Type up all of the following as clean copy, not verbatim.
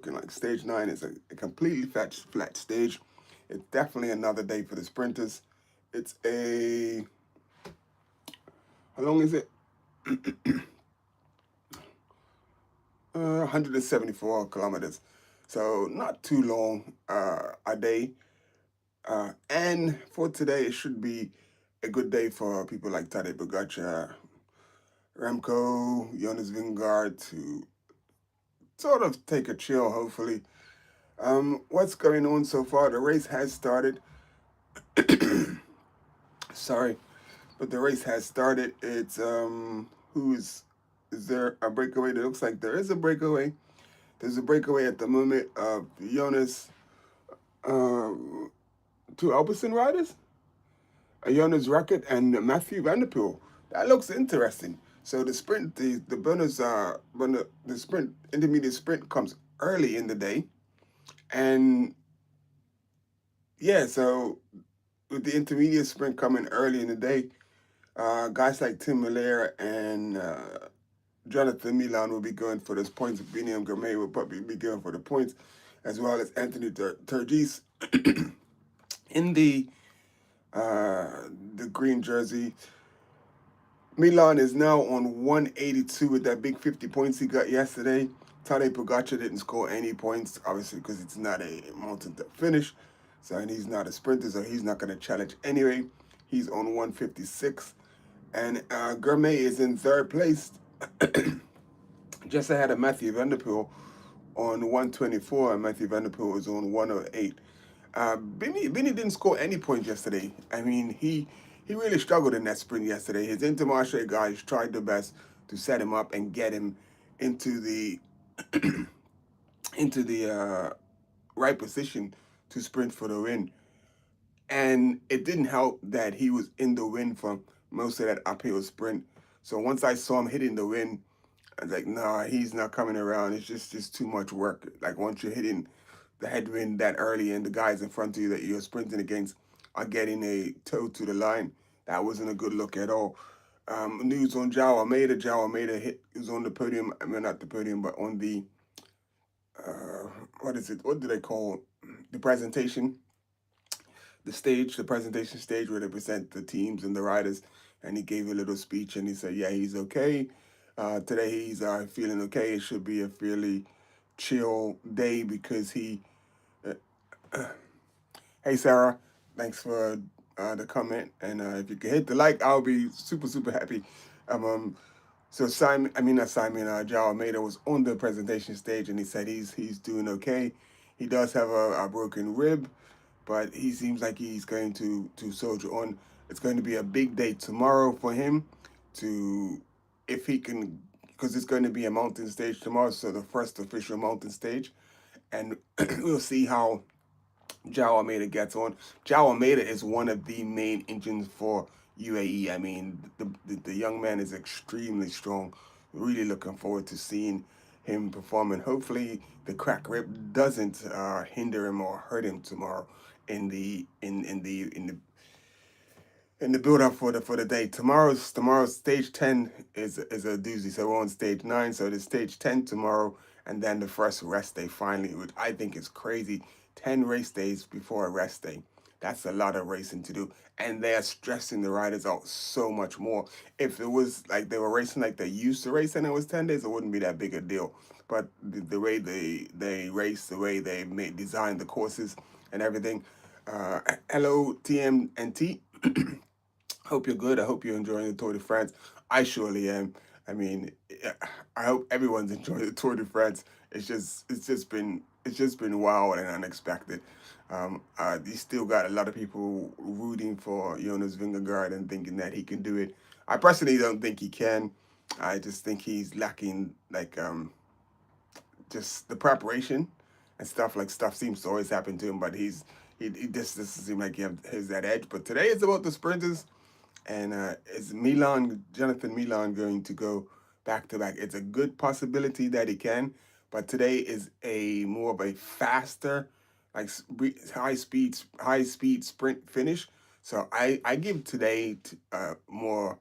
like stage 9 is a completely flat stage. It's definitely another day for the sprinters. It's a, how long is it? 174 kilometers. So not too long a day. And for today, it should be a good day for people like Tadej Pogacar, Remco, Jonas Vingegaard to sort of take a chill, hopefully. What's going on so far? The race has started. Sorry, but the race has started. It's who is there a breakaway? It looks like there is a breakaway. There's a breakaway at the moment of Jonas, um, two Alpecin riders, Jonas Racket and Matthew Van Der Poel. That looks interesting. So the sprint, the bonus, the sprint, intermediate sprint comes early in the day, and yeah, so with the intermediate sprint coming early in the day, guys like Tim Miller and Jonathan Milan will be going for those points. Biniam Gourmet will probably be going for the points, as well as Anthony Turgis in the green jersey. Milan is now on 182 with that big 50 points he got yesterday. Tadej Pogacar didn't score any points, obviously, because it's not a mountain to finish. So, and he's not a sprinter, so he's not going to challenge anyway. He's on 156. And Gourmet is in third place, just ahead of Matthew Van Der Poel on 124, and Matthew Van Der Poel is on 108. Benny didn't score any points yesterday. I mean, he really struggled in that sprint yesterday. His Intermarché guys tried their best to set him up and get him into the into the right position to sprint for the win. And it didn't help that he was in the win for most of that uphill sprint. So once I saw him hitting the win, I was like, nah, he's not coming around. It's just too much work. Like once you're hitting the headwind that early and the guys in front of you that you're sprinting against are getting a toe to the line, that wasn't a good look at all. News on João Almeida. João Almeida hit was on the podium. I mean, not the podium, but on the what is it? What do they call the presentation? The stage, the presentation stage where they present the teams and the riders. And he gave a little speech and he said, yeah, he's okay. Today he's feeling okay. It should be a fairly chill day because he. Hey Sarah, thanks for the comment. And if you could hit the like, I'll be super happy. So Simon, I mean not Simon, João Almeida was on the presentation stage and he said he's doing okay. He does have a broken rib, but he seems like he's going to soldier on. It's going to be a big day tomorrow for him to, if he can, because it's going to be a mountain stage tomorrow, so the first official mountain stage, and we'll see how João Almeida gets on. João Almeida is one of the main engines for UAE. I mean, the young man is extremely strong. Really looking forward to seeing him perform, and hopefully the crack rib doesn't hinder him or hurt him tomorrow in the build up for the day. Tomorrow's stage 10 is a doozy. So we're on stage 9. So the stage 10 tomorrow, and then the first rest day finally, which I think is crazy. 10 race days before a rest day. That's a lot of racing to do. And they're stressing the riders out so much more. If it was like they were racing like they used to race and it was 10 days, it wouldn't be that big a deal. But the way they race, the way they design the courses and everything. Hello, TMNT. Hope you're good. I hope you're enjoying the Tour de France. I surely am. I mean, I hope everyone's enjoying the Tour de France. It's just been wild and unexpected. You still got a lot of people rooting for Jonas Vingegaard and thinking that he can do it. I personally don't think he can. I just think he's lacking like just the preparation and stuff. Like stuff seems to always happen to him, but he just doesn't seem like he has that edge. But today is about the sprinters. And is Jonathan Milan, going to go back to back? It's a good possibility that he can, but today is a more of a faster, like high speed sprint finish. So I give today more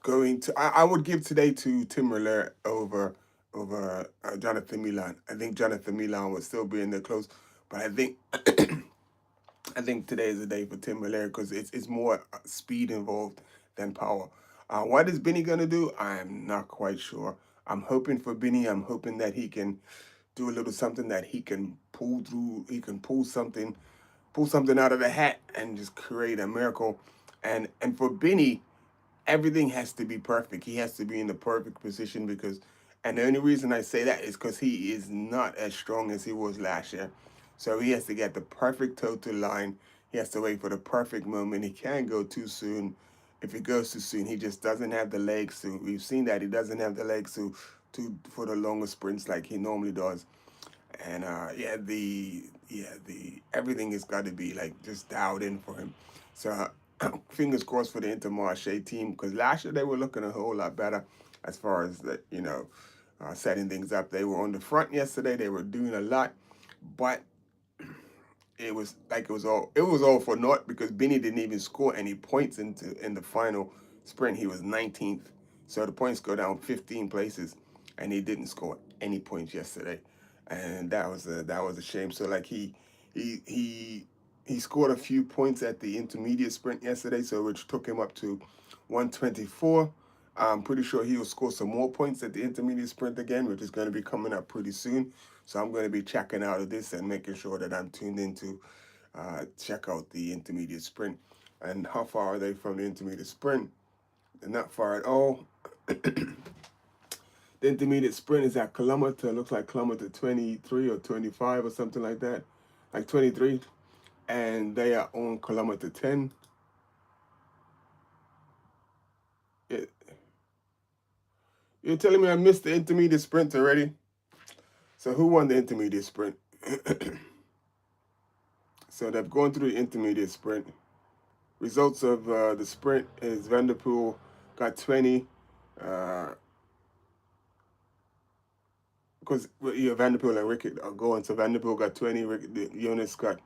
going to. I would give today to Tim Miller over over Jonathan Milan. I think Jonathan Milan would still be in the close, but I think I think today is the day for Tim Miller because it's more speed involved than power. What is Benny gonna do? I'm not quite sure. I'm hoping for Benny. I'm hoping that he can do a little something that he can pull through. He can pull something out of the hat and just create a miracle. And for Benny, everything has to be perfect. He has to be in the perfect position because, and the only reason I say that is because he is not as strong as he was last year. So he has to get the perfect total line. He has to wait for the perfect moment. He can't go too soon. If he goes too soon, he just doesn't have the legs to. We've seen that he doesn't have the legs to for the longer sprints like he normally does. And the everything has got to be like just dialed in for him. So fingers crossed for the Intermarché team because last year they were looking a whole lot better as far as the setting things up. They were on the front yesterday. They were doing a lot, but it was like it was all for naught because Benny didn't even score any points in the final sprint. He was 19th, so the points go down 15 places, and he didn't score any points yesterday, and that was a shame. So like he he he scored a few points at the intermediate sprint yesterday, so which took him up to 124. I'm pretty sure he will score some more points at the intermediate sprint again, which is going to be coming up pretty soon. So I'm going to be checking out of this and making sure that I'm tuned in to check out the intermediate sprint. And how far are they from the intermediate sprint? They're not far at all. The intermediate sprint is at kilometer, looks like kilometer 23 or 25 or something like that, like 23. And they are on kilometer 10. It, you're telling me I missed the intermediate sprint already? So who won the intermediate sprint? So they've gone through the intermediate sprint. Results of the sprint is Vanderpool got 20. Because Vanderpool and Rickett are going. So Vanderpool got 20. Jonas got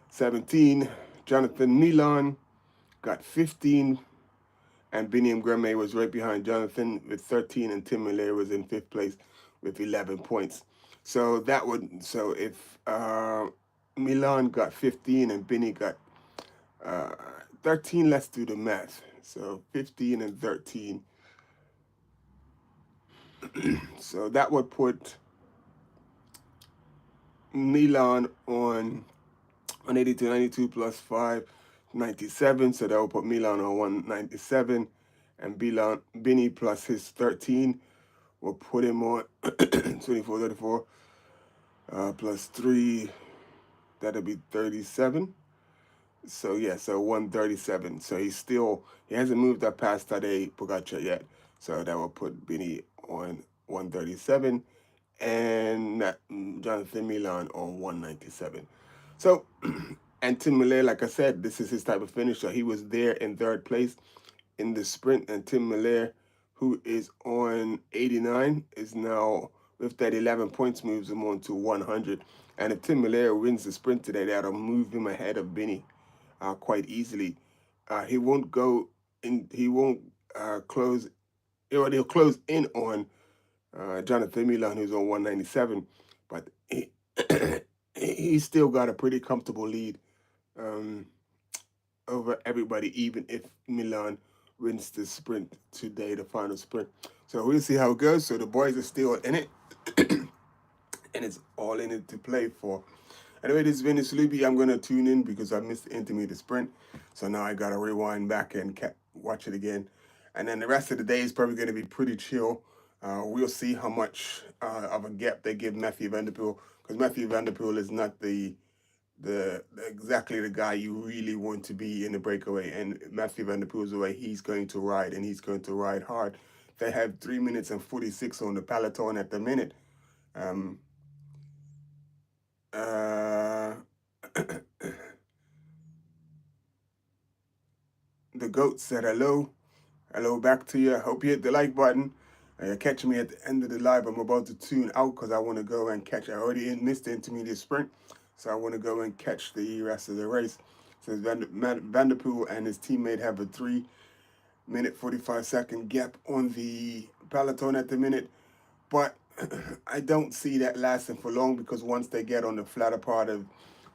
17. Jonathan Milan got 15. And Biniam Greme was right behind Jonathan with 13. And Tim Miller was in fifth place with 11 points. So if Milan got 15 and Binny got 13, let's do the math. So 15 and 13. So that would put Milan on 182, 92 plus 5, 97. So that would put Milan on 197. And Bini plus his 13 will put him on 24, 34 plus 3. That'll be 37. So yeah, so 137. So he hasn't moved up past Tadej Pogacar yet. So that will put Bini on 137 and Jonathan Milan on 197. So and Tim Miller, like I said, this is his type of finish. So he was there in third place in the sprint, and Tim Miller, who is on 89, is now with that 11 points moves him on to 100. And if Tim Miller wins the sprint today, that'll move him ahead of Benny quite easily. He won't go in. He won't close. He'll close in on Jonathan Milan, who's on 197, but he's still got a pretty comfortable lead um, over everybody, even if Milan wins the sprint today, the final sprint. So we'll see how it goes. So the boys are still in it, and it's all in it to play for. Anyway, this is Vinny Salubi. I'm going to tune in because I missed the intermediate sprint. So now I got to rewind back and watch it again. And then the rest of the day is probably going to be pretty chill. We'll see how much of a gap they give Matthew Vanderpool, because Matthew Vanderpool is not the exactly the guy you really want to be in the breakaway. And Matthew Vanderpool is the way he's going to ride, and he's going to ride hard. They have 3 minutes and 46 on the peloton at the minute. Uh, the goat said hello. Hello back to you. I hope you hit the like button. Catch me at the end of the live. I'm about to tune out because I want to go and catch. I already missed the intermediate sprint, so I want to go and catch the rest of the race. So Vanderpool and his teammate have a 3 minute 45-second gap on the peloton at the minute, but I don't see that lasting for long because once they get on the flatter part of,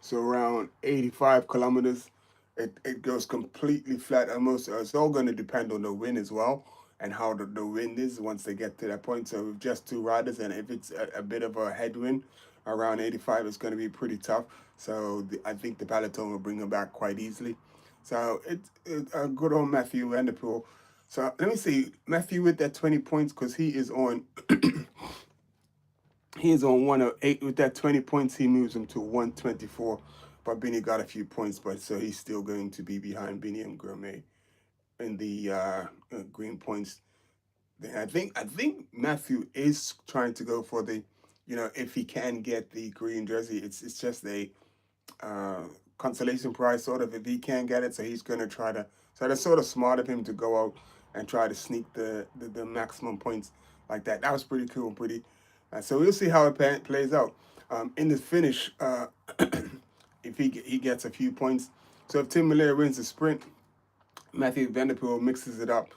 so around 85 kilometers, it goes completely flat. Almost, it's all going to depend on the wind as well and how the wind is once they get to that point. So with just two riders, and if it's a bit of a headwind around 85, it's going to be pretty tough. So I think the peloton will bring them back quite easily. So it's a good old Matthew Vanderpool. So let me see Matthew with that 20 points because he is on 108 with that 20 points. He moves him to 124. But Benny got a few points, but so he's still going to be behind Benny and Gourmet in the green points. Then I think Matthew is trying to go for the, if he can get the green jersey, it's just a uh, consolation prize sort of if he can't get it. So he's going to try to. So that's sort of smart of him to go out and try to sneak the maximum points like that. That was pretty cool, pretty. So we'll see how it plays out. In the finish, if he gets a few points. So if Tim Miller wins the sprint, Matthew Vanderpool mixes it up,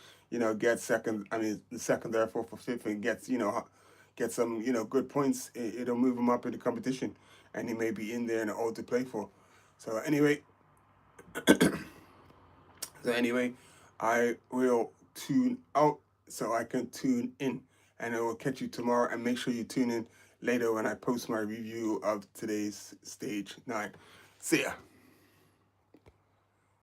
gets second. I mean, the second, there, fourth, or fifth, and gets some, good points. It'll move him up in the competition, and he may be in there in the all to play for. So anyway, I will tune out so I can tune in, and I will catch you tomorrow. And make sure you tune in later when I post my review of today's stage 9. See ya.